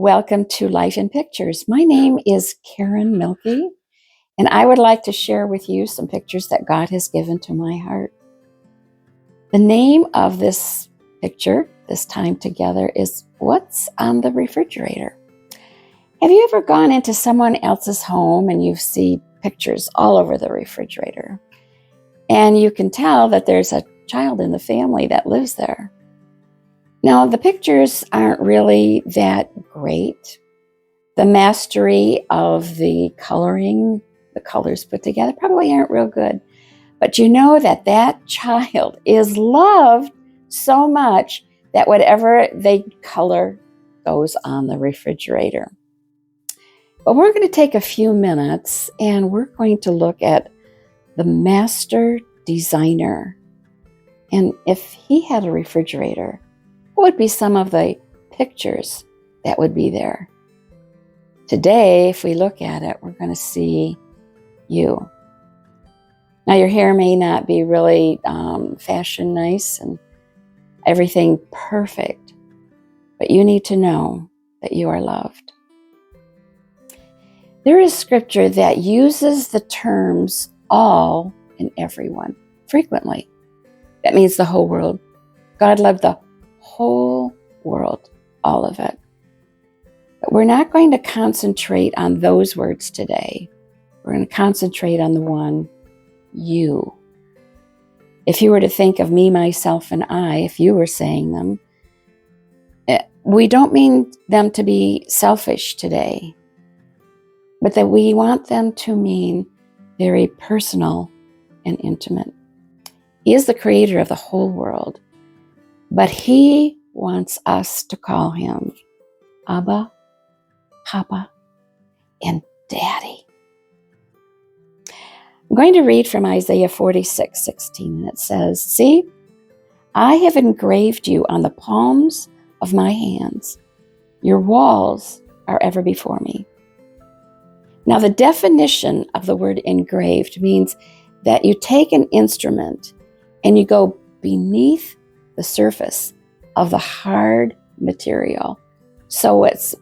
Welcome to Life in Pictures. My name is Karen Milkey, and I would like to share with you some pictures that God has given to my heart. The name of this picture, this time together, is What's on the Refrigerator? Have you ever gone into someone else's home and you see pictures all over the refrigerator? And you can tell that there's a child in the family that lives there. Now, the pictures aren't really that great. The mastery of the coloring, the colors put together, probably aren't real good. But you know that that child is loved so much that whatever they color goes on the refrigerator. But we're going to take a few minutes and we're going to look at the master designer. And if he had a refrigerator, what would be some of the pictures that would be there? Today, if we look at it, we're going to see you. Now, your hair may not be really fashion nice and everything perfect, but you need to know that you are loved. There is scripture that uses the terms all and everyone frequently. That means the whole world. God loved the whole world, all of it. But we're not going to concentrate on those words today. We're going to concentrate on the one, you. If you were to think of me, myself, and I, if you were saying them, we don't mean them to be selfish today, but that we want them to mean very personal and intimate. He is the creator of the whole world, but he wants us to call him Abba, Papa, and Daddy. I'm going to read from Isaiah 46:16, and it says, "See, I have engraved you on the palms of my hands. Your walls are ever before me." Now, the definition of the word engraved means that you take an instrument and you go beneath the surface of the hard material. So it's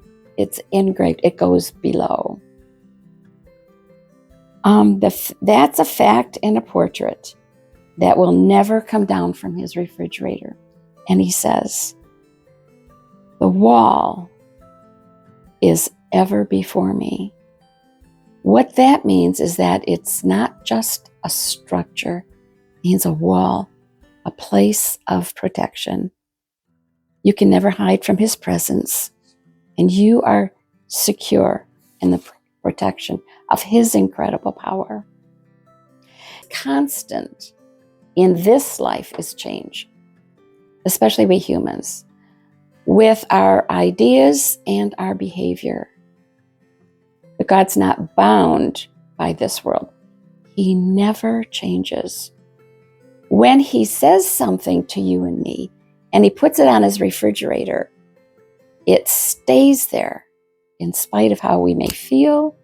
engraved, it goes below. That's a fact in a portrait that will never come down from his refrigerator. And he says, the wall is ever before me. What that means is that it's not just a structure, it means a wall, a place of protection. You can never hide from his presence, and you are secure in the protection of his incredible power. Constant in this life is change, especially we humans, with our ideas and our behavior. But God's not bound by this world. He never changes. When he says something to you and me, and he puts it on his refrigerator, it stays there in spite of how we may feel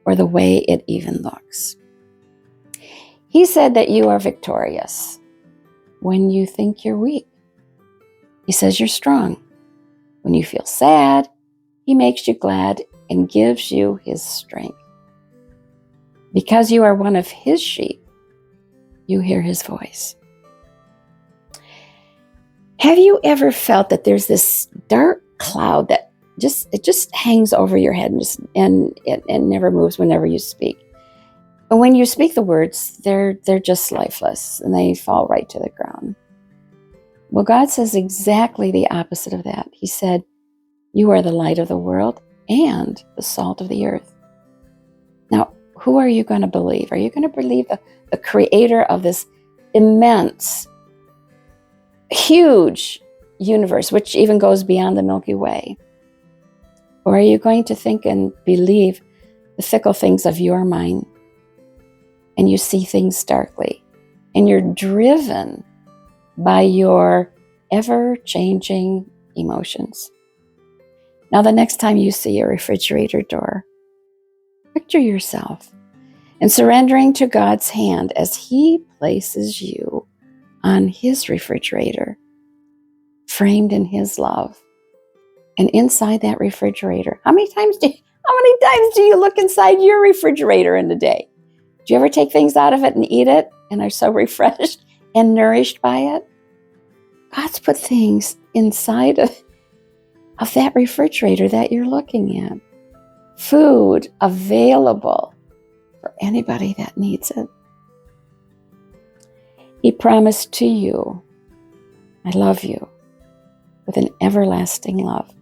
or the way it even looks. He said that you are victorious when you think you're weak. He says you're strong. When you feel sad, he makes you glad and gives you his strength. Because you are one of his sheep, you hear his voice. Have you ever felt that there's this dark cloud that just hangs over your head and it never moves whenever you speak? And when you speak the words, they're just lifeless and they fall right to the ground. Well, God says exactly the opposite of that. He said, you are the light of the world and the salt of the earth. Now, who are you going to believe? Are you going to believe the creator of this immense, huge universe, which even goes beyond the Milky Way? Or are you going to think and believe the fickle things of your mind, and you see things darkly, and you're driven by your ever-changing emotions? Now, the next time you see a refrigerator door, picture yourself and surrendering to God's hand as he places you on his refrigerator, framed in his love. And inside that refrigerator, how many times do you look inside your refrigerator in a day? Do you ever take things out of it and eat it and are so refreshed and nourished by it? God's put things inside of that refrigerator that you're looking at. Food available for anybody that needs it. He promised to you, I love you with an everlasting love.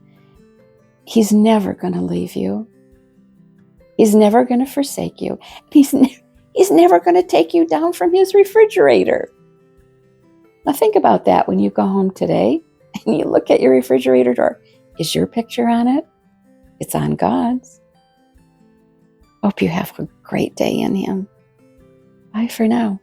He's never going to leave you. He's never going to forsake you. He's never going to take you down from his refrigerator. Now think about that when you go home today and you look at your refrigerator door. Is your picture on it? It's on God's. Hope you have a great day in him. Bye for now.